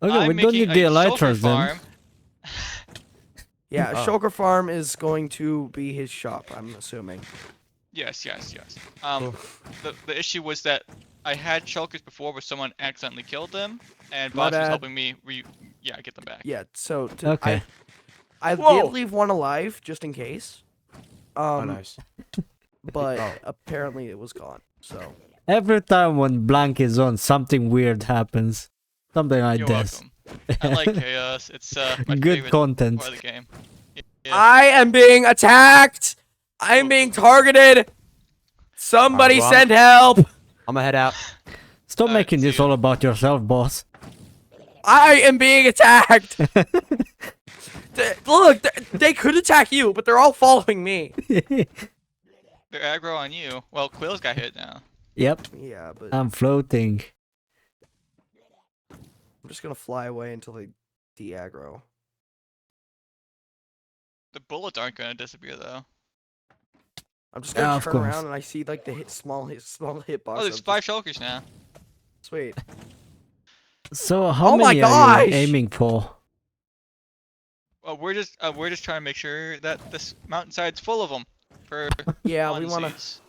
Okay, I'm we don't making need the a Shulker elytras then. farm. Yeah, Oh. Shulker Farm is going to be his shop, I'm assuming. Yes. Cool. The issue was that I had Shulkers before, but someone accidentally killed them, and My Boss was bad. helping me get them back. Yeah, so Okay. I Whoa! did leave one alive just in case. Oh, nice. But Oh. apparently it was gone. So Every time when blank is on, something weird happens. Something like You're this. welcome. I like chaos. It's my Good favorite content. part of the game. Yeah. I am being attacked. I'm being targeted. Somebody well, send help. I'm gonna head out. Stop Alright, making see this ya. all about yourself, boss. I am being attacked. Look, they could attack you, but they're all following me. They're aggro on you. Well, Quill's got hit now. Yep, Yeah, but I'm floating. I'm just gonna fly away until they de-aggro. The bullets aren't gonna disappear though. I'm just gonna Yeah, of turn course. around and I see like the small hitbox. Oh, there's of 5 Shulkers now. Sweet. So how Oh my many are you gosh! aiming for? Well, we're just trying to make sure that this mountainside's full of them. For Yeah, we wanna. funsies.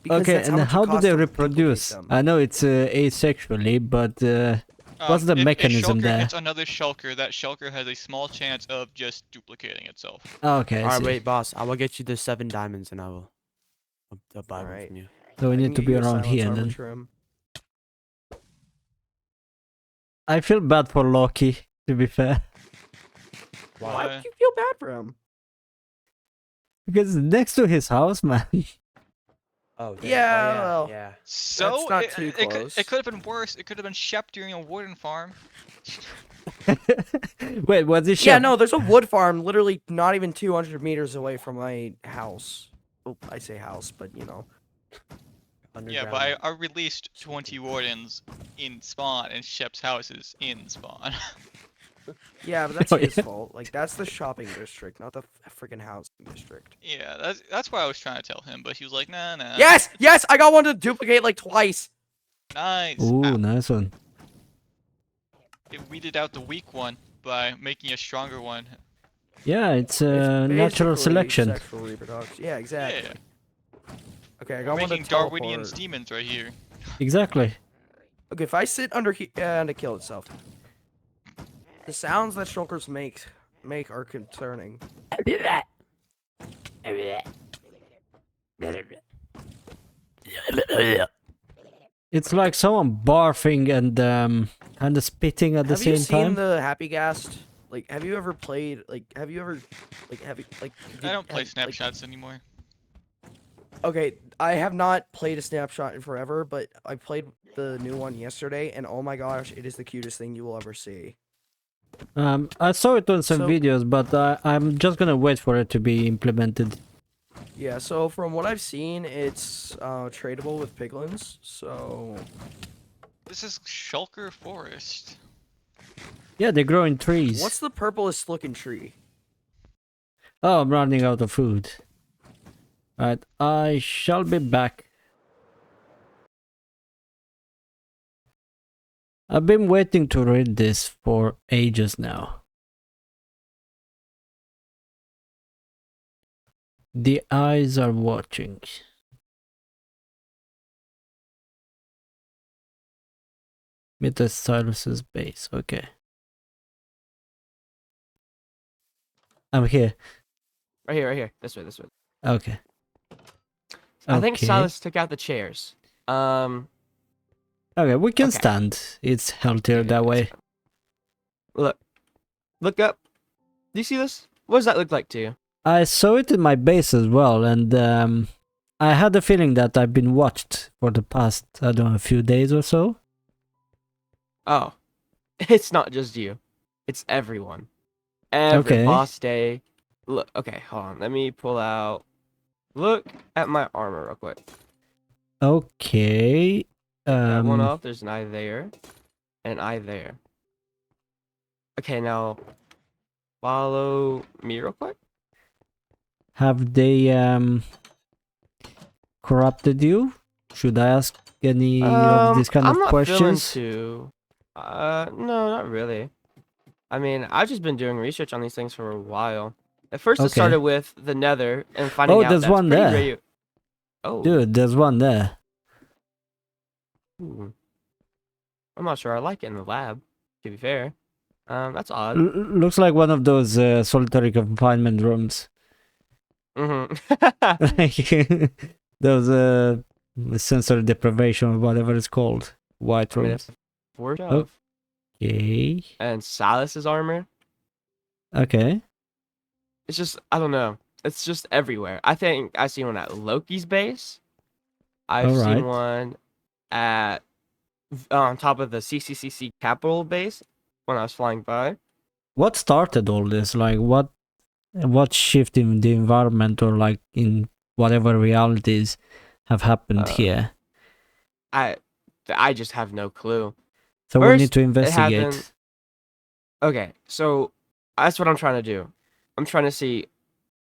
because Okay, that's and much it how do costs they to duplicate reproduce? them. I know it's asexually, but what's the If mechanism Shulker there? hits another Shulker, that Shulker has a small chance of just duplicating itself. Okay, I All right, see. wait, boss. I will get you the 7 diamonds, and I'll buy one Alright. from you. So we I need can to get be you a around silence here armor then. trim. I feel bad for Loki, to be fair. Why Why? would you feel bad for him? Because it's next to his house, man. Oh, damn. Yeah, well. yeah. So not it, too it close. could have been worse. It could have been Shep during a warden farm. Wait, was it Yeah, Shep? no, there's a wood farm literally not even 200 meters away from my house. Oh, I say house, but you know. Yeah, but I released 20 wardens in spawn, and Shep's house is in spawn. Yeah, but that's Oh, his yeah. fault. Like, that's the shopping district, not the freaking housing district. Yeah, that's what I was trying to tell him, but he was like, nah. Yes! Yes! I got one to duplicate like twice! Nice. Ooh, Ow. nice one. It weeded out the weak one by making a stronger one. Yeah, it's It's natural basically selection. Sexual reproduction. Yeah, exactly. Yeah, Okay, I we're got one to making Darwinian teleport. demons right here. Exactly. Okay, if I sit under here and it kill itself. The sounds that shulkers make are concerning. It's like someone barfing and kind of spitting at the Have you same seen time. the Happy Gast? Like, have you ever played? Like, have you ever? Like, have you like? I don't play have- snapshots anymore. Okay, I have not played a snapshot in forever, but I played the new one yesterday, and oh my gosh, it is the cutest thing you will ever see. I saw it on some So- videos, but I'm just gonna wait for it to be implemented. Yeah, so from what I've seen, it's tradable with piglins. So This is Shulker Forest. Yeah, they grow in trees. what's the purplest looking tree? Oh, I'm running out of food. Right, I shall be back. I've been waiting to read this for ages now. The eyes are watching. Metastylus' base, okay. I'm here. Right here. This way. Okay. I think Okay. Silas took out the chairs. Okay, we can Okay. stand. It's healthier that way. Look up. Do you see this? What does that look like to you? I saw it in my base as well, and I had the feeling that I've been watched for the past, I don't know, a few days or so. Oh, it's not just you. It's everyone. Every Okay. boss day. Look. Okay, hold on. Let me pull out. Look at my armor real quick. Okay. That one off. There's an eye there, and an eye there. Okay, now follow me real quick. Have they corrupted you? Should I ask any of these kind I'm of not questions? feeling too. No, not really. I mean, I've just been doing research on these things for a while. At first, it Okay. started with the Nether and finding Oh, out there's that's one pretty there. radio. Oh, Dude, there's one there. I'm not sure I like it in the lab. To be fair, that's odd. Looks like one of those solitary confinement rooms. Mm-hmm. Like those sensory deprivation or whatever it's called. White I mean, rooms. it's worth Oh. of. Okay. And Silas's armor. Okay. It's just, I don't know. It's just everywhere. I think I seen one at Loki's base. I've Alright. seen one at on top of the CCCC Capital base when I was flying by. What started all this? Like what shift in the environment or like in whatever realities have happened here? I just have no clue. So we first, need to it investigate. happened- Okay, so that's what I'm trying to do. I'm trying to see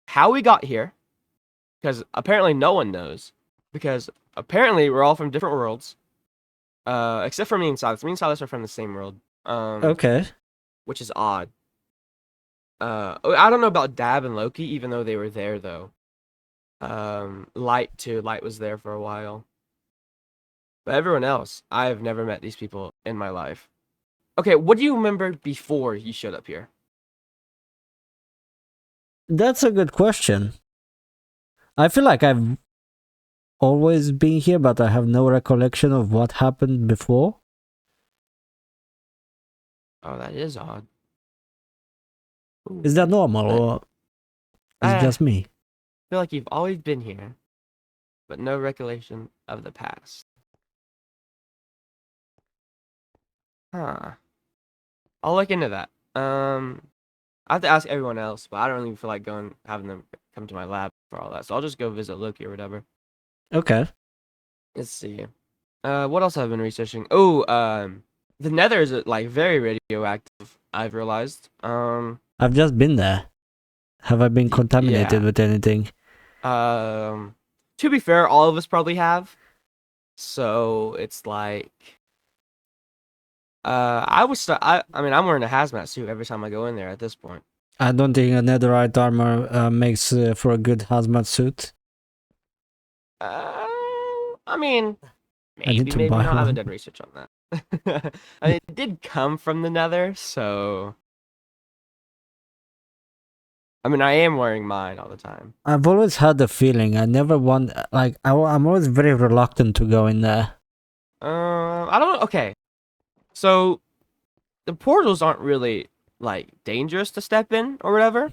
how we got here, because apparently no one knows. Because apparently we're all from different worlds, except for me and Silas. Me and Silas are from the same world, Okay. which is odd. I don't know about Dab and Loki, even though they were there though. Light too. Light was there for a while. But everyone else, I've never met these people in my life. Okay, what do you remember before you showed up here? That's a good question. I feel like I've always been here, but I have no recollection of what happened before. Oh, that is odd. Ooh. Is that normal or is it just me? I feel like you've always been here, but no recollection of the past. Huh. I'll look into that. I have to ask everyone else, but I don't really feel like having them come to my lab for all that. So I'll just go visit Loki or whatever. Okay. Let's see. What else have I been researching? Oh, the Nether is like very radioactive. I've realized. I've just been there. Have I been contaminated yeah. with anything? To be fair, all of us probably have. So it's like, I mean, I'm wearing a hazmat suit every time I go in there at this point. I don't think a netherite armor makes for a good hazmat suit. I mean, I need to maybe buy not. I haven't one. done research on that. I mean, it did come from the Nether, so. I mean, I am wearing mine all the time. I've always had the feeling I never want, like, I'm always very reluctant to go in there. I don't. Okay, so the portals aren't really like dangerous to step in or whatever.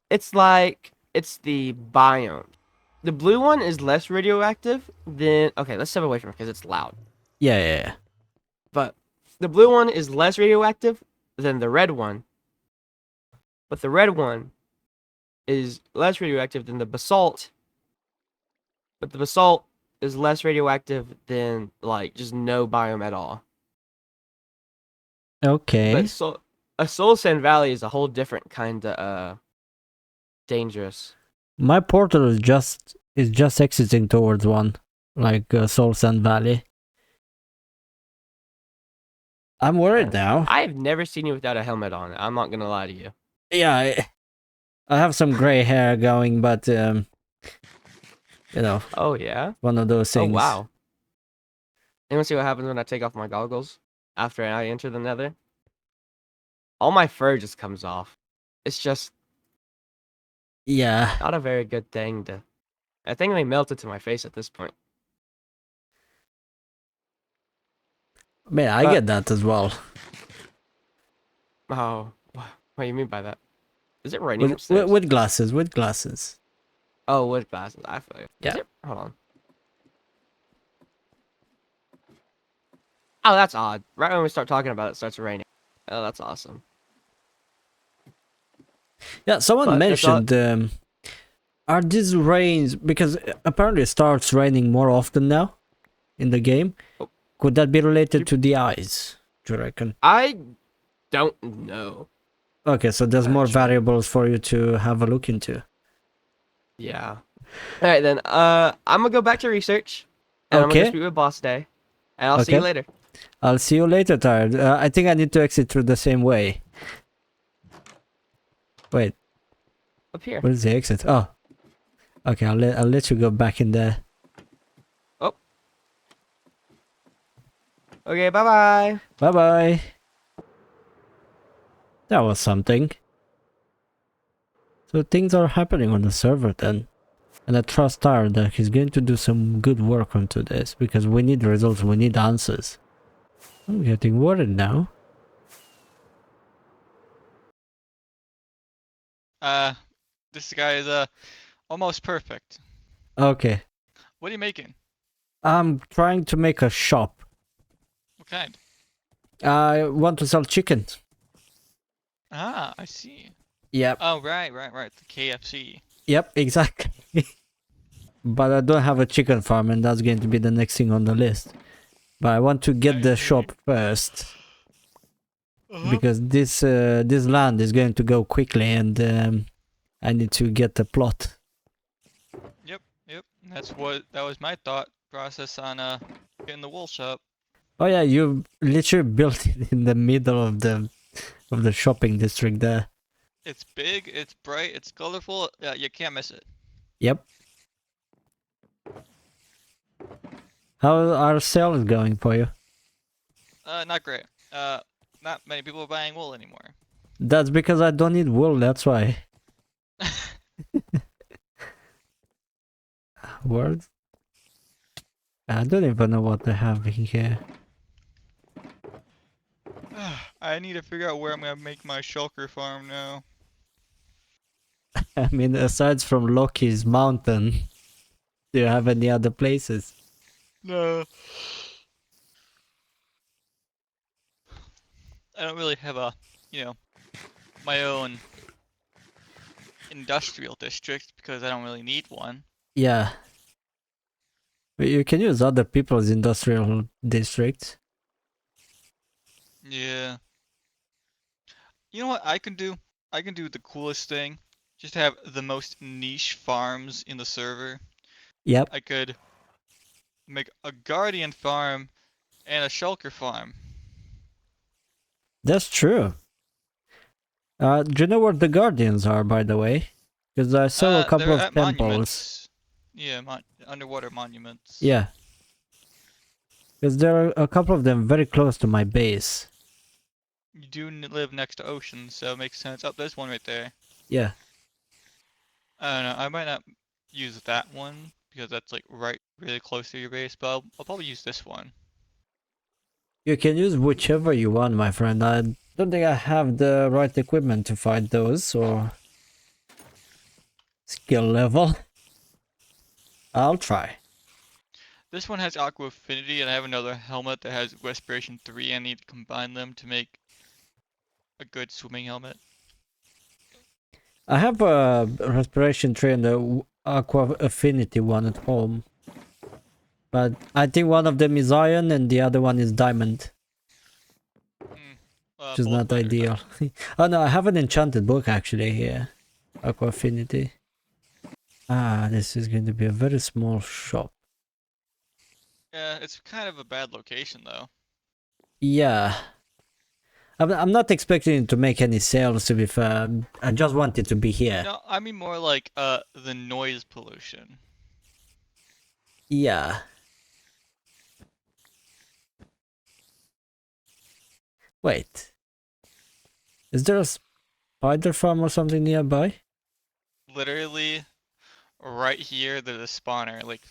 It's like it's the biome. The blue one is less radioactive than. Okay, let's step away from it because it's loud. Yeah. But the blue one is less radioactive than the red one. But the red one is less radioactive than the basalt. But the basalt is less radioactive than like just no biome at all. Okay. But a Soul Sand Valley is a whole different kind of dangerous. My portal is just exiting towards one, like Soul Sand Valley. I'm worried now. I have never seen you without a helmet on. I'm not gonna lie to you. Yeah, I have some gray hair going, but you know. Oh yeah. One of those things. Oh wow. You wanna see what happens when I take off my goggles after I enter the Nether? All my fur just comes off. It's just Yeah. not a very good thing to. I think they melted to my face at this point. Man, I get that as well. Oh, what do you mean by that? Is it raining With upstairs? with glasses. Oh, with glasses. I feel you. Yeah. Hold on. Oh, that's odd. Right when we start talking about it, it starts raining. Oh, that's awesome. Yeah, someone But it's not- mentioned are these rains, because apparently it starts raining more often now in the game. Oh. Could that be related to the eyes, do you reckon? I don't know. Okay, so there's more Actually. variables for you to have a look into. Yeah. All right then. I'm gonna go back to research, and I'm Okay. gonna speak with Boss Day, and I'll see you Okay. later. I'll see you later, Tired. I think I need to exit through the same way. Wait, Up here. where's the exit? Oh. Okay, I'll let you go back in there. Oh. Okay, bye-bye. Bye-bye. That was something. So things are happening on the server then. And I trust Tired that he's going to do some good work onto this, because we need results, we need answers. I'm getting worried now. This guy is almost perfect. Okay. What are you making? I'm trying to make a shop. What kind? I want to sell chicken. Ah, I see. Yep. Oh, right. The KFC. Yep, exactly. But I don't have a chicken farm, and that's going to be the next thing on the list. But I want to get the shop first. Because this land is going to go quickly, and I need to get the plot. Yep. That was my thought process on getting the wool shop. Oh yeah, you literally built it in the middle of the shopping district there. It's big, it's bright, it's colorful. Yeah, you can't miss it. Yep. How are sales going for you? Not great. Not many people are buying wool anymore. That's because I don't need wool, that's why. Words? I don't even know what they have in here. I need to figure out where I'm gonna make my shulker farm now. I mean, aside from Loki's mountain, do you have any other places? No. I don't really have my own industrial district because I don't really need one. Yeah. But you can use other people's industrial districts. Yeah. You know what I can do? I can do the coolest thing. Just have the most niche farms in the server. Yep. I could make a guardian farm and a shulker farm. That's true. Do you know where the Guardians are, by the way? Because I saw a couple They're of at temples. monuments. Yeah, underwater monuments. Yeah. Because there are a couple of them very close to my base. You do live next to oceans, so it makes sense. Oh, there's one right there. Yeah. I don't know. I might not use that one because that's like really close to your base, but I'll probably use this one. You can use whichever you want, my friend. I don't think I have the right equipment to fight those, or skill level. I'll try. This one has Aqua Affinity, and I have another helmet that has Respiration 3. I need to combine them to make a good swimming helmet. I have a Respiration 3 and the Aqua Affinity one at home. But I think one of them is iron and the other one is diamond. Which is Both not better, ideal. Oh no, I have an enchanted book actually here. Aqua Affinity. Ah, this is going to be a very small shop. Yeah, it's kind of a bad location though. Yeah. I'm not expecting to make any sales, to be fair. I just want it to be here. No, I mean more like the noise pollution. Yeah. Wait. Is there a spider farm or something nearby? Literally, right here, there's a spawner, like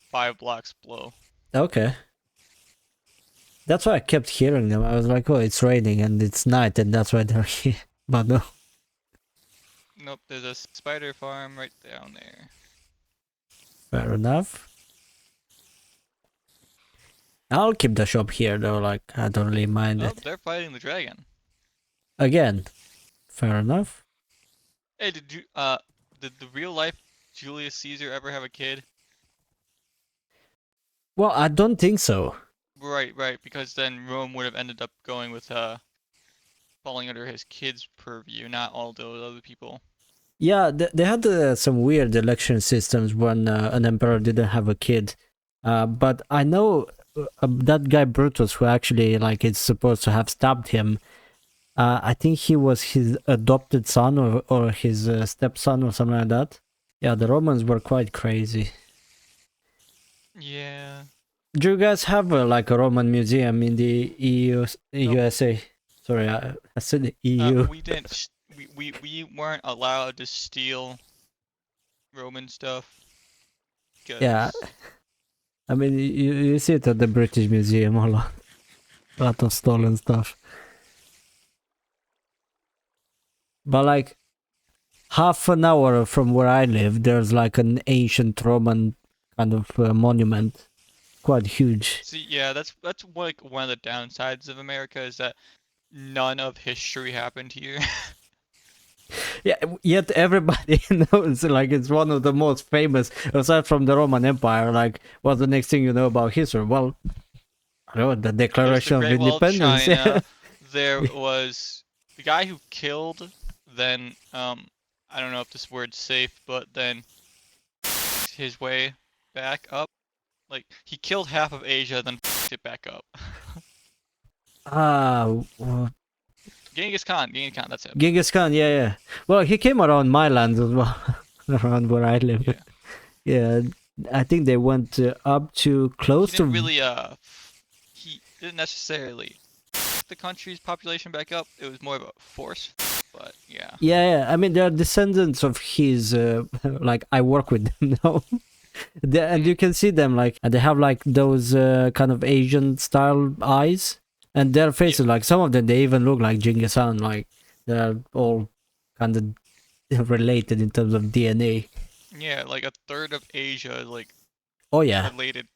5 blocks below. Okay. That's why I kept hearing them. I was like, oh, it's raining and it's night and that's why they're here. But no. Nope, there's a spider farm right down there. Fair enough. I'll keep the shop here though, like, I don't really mind Oh, it. they're fighting the dragon. Again. Fair enough. Hey, did the real life Julius Caesar ever have a kid? Well, I don't think so. Right, because then Rome would have ended up going with falling under his kid's purview, not all those other people. Yeah, they had some weird election systems when an emperor didn't have a kid. But I know that guy Brutus, who actually like is supposed to have stabbed him. I think he was his adopted son or his stepson or something like that. Yeah, the Romans were quite crazy. Yeah. Do you guys have like a Roman museum in the EU, Nope. USA? Sorry, I said the EU. We didn't. We weren't allowed to steal Roman stuff. Yeah. 'Cause- I mean, you see it at the British Museum a lot. A lot of stolen stuff. But like half an hour from where I live, there's like an ancient Roman kind of monument. Quite huge. See, yeah, that's like one of the downsides of America is that none of history happened here. Yeah, yet everybody knows like it's one of the most famous, aside from the Roman Empire. Like, what's the next thing you know about history? Well, I don't know, the There's Declaration the of Great Wall of Independence. China. There was the guy who killed, then I don't know if this word's safe, but then his way back up. Like he killed half of Asia, then it back up. Well, Genghis Khan, that's it. Genghis Khan, yeah. Well, he came around my land as well, around where I live. Yeah. Yeah, I think they went up to close He to. didn't really he didn't necessarily the country's population back up. It was more of a force, but yeah. Yeah. I mean, they're descendants of his. Like, I work with them now. And you can see them like, and they have like those kind of Asian style eyes, and their faces, like some of them, they even look like Genghis Khan. Like they're all kind of related in terms of DNA. Yeah, like a third of Asia is like Oh yeah, related.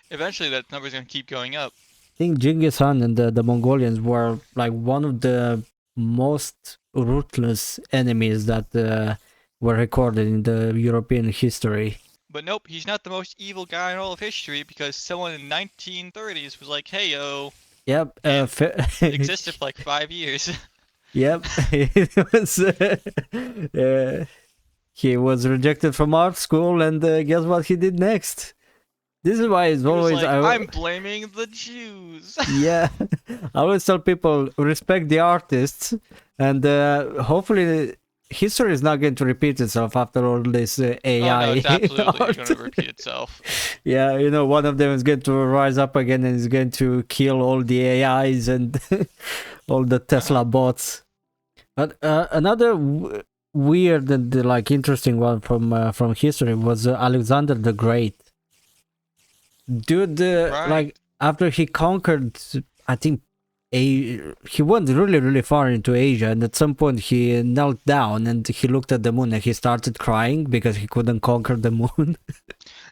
Eventually, that number's gonna keep going up. I think Genghis Khan and the Mongolians were like one of the most ruthless enemies that were recorded in the European history. But nope, he's not the most evil guy in all of history because someone in 1930s was like, "Hey yo," Yep, And existed for like 5 years. Yep, it was. He was rejected from art school, and guess what he did next? This is why it's He was always. like, I'm blaming the Jews. Yeah, I always tell people respect the artists, and hopefully history is not going to repeat itself after all this AI. Oh no, it's absolutely art. going to repeat itself. Yeah, you know, one of them is going to rise up again and is going to kill all the AIs and all the Tesla bots. But another weird and like interesting one from history was Alexander the Great. Dude, Right. like after he conquered, I think he went really far into Asia, and at some point he knelt down and he looked at the moon and he started crying because he couldn't conquer the moon.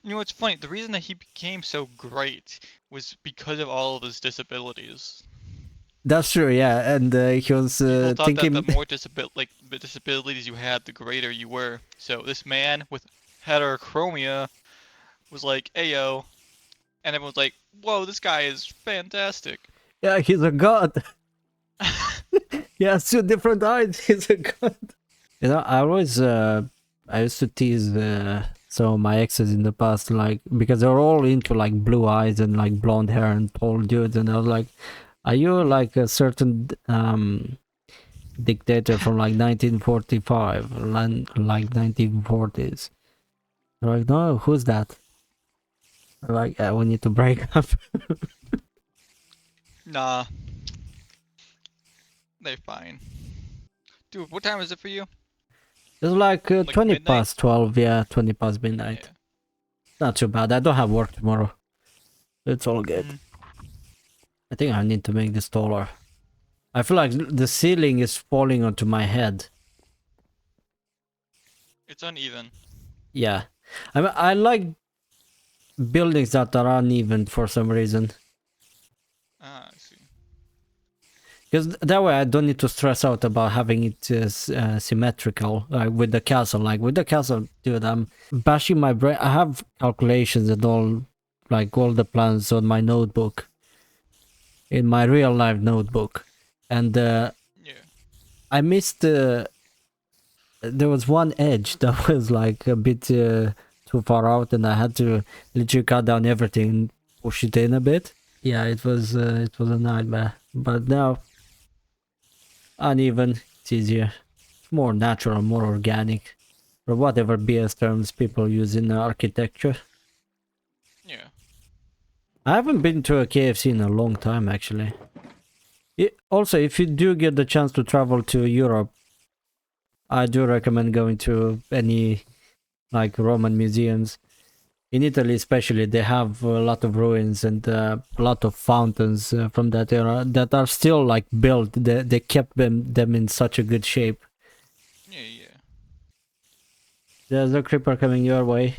You know what's funny? The reason that he became so great was because of all of his disabilities. That's true, yeah, and he was People thought thinking. that the more disabilities you had, the greater you were. So this man with heterochromia was like, "Ayo," and everyone's like, "Whoa, this guy is fantastic." Yeah, he's a god. He has two different eyes. He's a god. You know, I used to tease some of my exes in the past, like, because they're all into like blue eyes and like blonde hair and tall dudes, and I was like, are you like a certain dictator from like 1945, like 1940s? They're like, no, who's that? I'm like, yeah, we need to break up. Nah, they're fine. Dude, what time is it for you? It's like 20 midnight? past 12, yeah, 20 past midnight. Yeah. Not too bad. I don't have work tomorrow. It's all good. Mm. I think I need to make this taller. I feel like the ceiling is falling onto my head. It's uneven. Yeah. I like buildings that are uneven for some reason. Ah, I see. Because that way I don't need to stress out about having it symmetrical, like with the castle. Like with the castle, dude, I'm bashing my brain. I have calculations and all, like all the plans on my notebook. In my real life notebook. And Yeah. I missed there was one edge that was like a bit too far out, and I had to literally cut down everything and push it in a bit. Yeah, it was a nightmare. But now, uneven, it's easier. It's more natural, more organic. Or whatever BS terms people use in architecture. Yeah. I haven't been to a KFC in a long time, actually. Also, if you do get the chance to travel to Europe, I do recommend going to any like Roman museums. In Italy, especially, they have a lot of ruins and a lot of fountains from that era that are still like built. They kept them in such a good shape. Yeah, yeah. There's a creeper coming your way.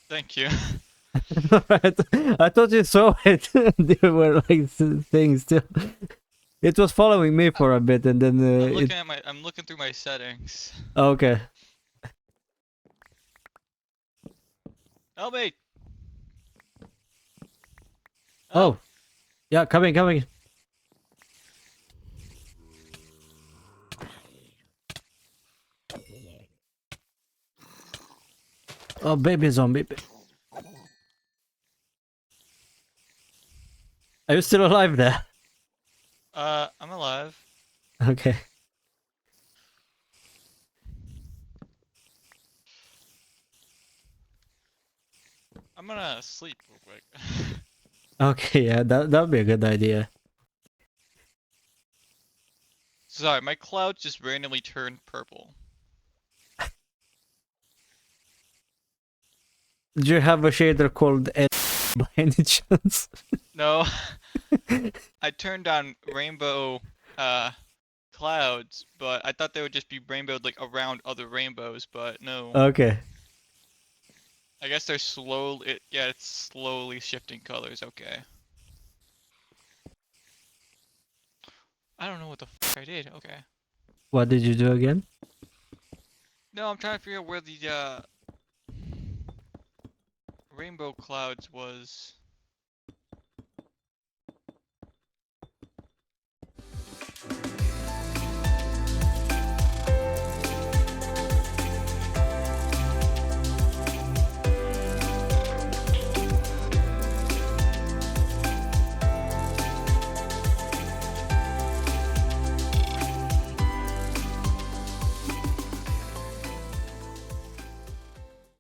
Thank you. Right. I thought you saw it. There were like things still. It was following me for a bit, and then I'm looking through my settings. Okay. Help me! Oh, yeah, coming. Oh, baby zombie. Are you still alive there? I'm alive. Okay. I'm gonna sleep real quick. Okay, yeah, that'd be a good idea. Sorry, my clouds just randomly turned purple. Do you have a shader called Ed by any chance? No, I turned on rainbow clouds, but I thought they would just be rainbowed like around other rainbows, but no. Okay. I guess they're slowly, yeah, it's slowly shifting colors, okay. I don't know what the fuck I did, okay. What did you do again? No, I'm trying to figure out where the rainbow clouds was.